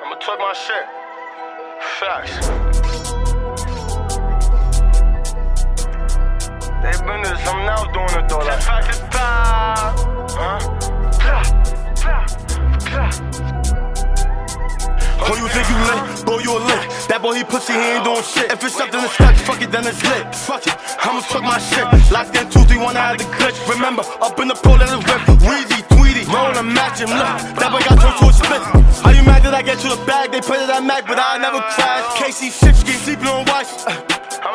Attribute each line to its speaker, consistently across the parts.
Speaker 1: I'ma talk my shit. Facts. They've been this, I'm now doing it though. Like,
Speaker 2: Oh, you think you lit? Boy, you a lick. That boy, he pussy, he ain't doing shit. If it's something that's stuck, fuck it, then it's lit. Fuck it, I'ma talk my shit. Locked in 2, 3, 1, I had the glitch. Remember, up in the pole, let it rip. Weezy, Tweety, roll and match him. Look, that boy got turned to a split. Are you mad that I get to the bag? They put it at Mac, but I never crashed. Kaycee, Shipski, sleeping on watch.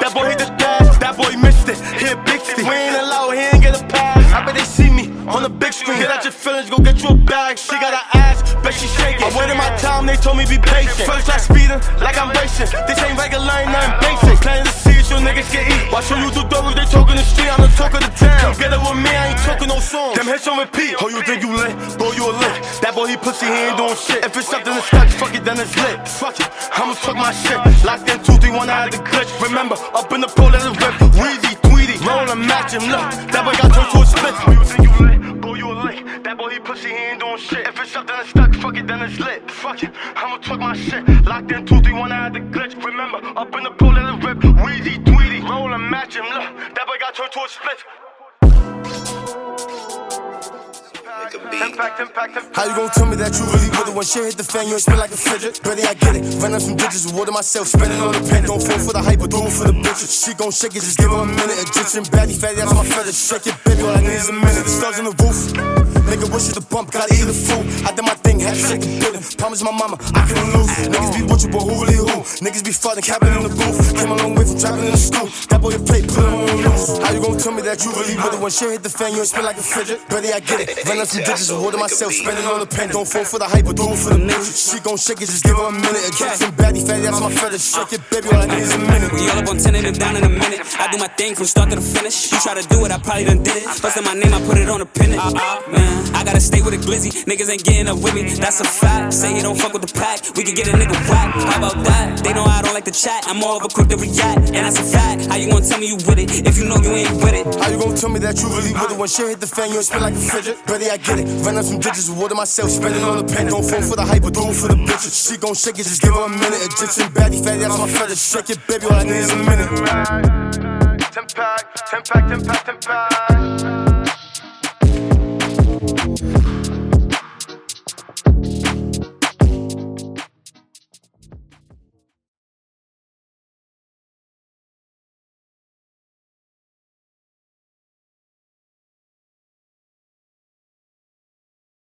Speaker 2: That boy hit the dash, that boy missed it. He a big stick. We ain't allowed, he ain't get a pass. I bet they see me on the big screen. Get out your feelings, go get you a bag. She got her ass, bet she shaking. I waited my time, they told me be patient. First I speeding, like I'm racing. This ain't regular, ain't nothing basic. Planting the seeds, your niggas get eat. Watch you do doubles, they talking the street. I'm the talk of the town. Come get it with me, I ain't talking no songs. Them hits on repeat. Oh, you think you lit? Boy, you a lick. That boy, he pussy, he ain't doing shit. If it's something that's stuck, fuck it, then it's lit. Fuck it, I'ma talk my shit. Locked in 2, 3, 1, I had the glitch. Remember, up in the pole, let it rip. Weezy, Tweety, roll and match him. Look, that boy got turned to a split. Oh, you think you lit? Boy, you a lick. That boy, he pussy, he ain't doing shit. If it's something that's stuck, fuck it, then it's lit. Fuck it, I'ma talk my shit. Locked in 2, 3, 1, I had the glitch. Remember, up in the pole, let it rip. Weezy, Tweety, roll and match him. Look, that boy got turned to a split.
Speaker 3: How you gon' tell me that you really with it when shit hit the fan? You ain't spin like a fidget. Ready, I get it. Run up some digits, water myself, spending on the pen. Don't fall for the hype, but do it for the bitches. She gon' shake it, just give her a minute. Egyptian baddie, fatty, that's my feather. Shake it, baby, all I need is a minute. The stars on the roof. Nigga, wish you the bump, gotta eat the food. I did my thing, had to shake the building. Promise my mama, I couldn't lose. Niggas be with you, but who really who? Niggas be fucking capping in the booth. Came a long way from trapping in the school. That boy, you play, put him on loose. How you gon' tell me that you really with it when shit hit the fan? You ain't spin like a fidget. Ready, I get it. Run up some digits, water myself, spending on the pen. Don't fall for the hype, but do it for the niggas. She gon' shake it, just give her a minute. Egyptian baddie, fatty, that's my feather. Shake it, baby, all I need is a minute.
Speaker 4: We all up on 10 and them down in a minute. I do my thing from start to the finish. You try to do it, I probably done did it. Bustin' my name, I put it on the pennant. Man, I gotta stay with a glizzy. Niggas ain't getting up with me, that's a fact. Say you don't fuck with the pack, we can get a nigga whack. How about that? They know I don't like to chat. I'm more of a quick to react, and that's a fact. How you gonna tell me you with it if you know you ain't with it?
Speaker 3: How you gon' tell me that you really with it when shit hit the fan? You ain't spin like a fidget. Ready, I get it. Run up some digits, water myself, spending on the pen. Don't fall for the hype, but do it for the bitches. She gon' shake it, just give her a minute. Egyptian baddie, fatty, that's my feather. Shake it, baby, all I need is a minute.
Speaker 1: 10 pack, 10 pack, 10 pack, 10 pack.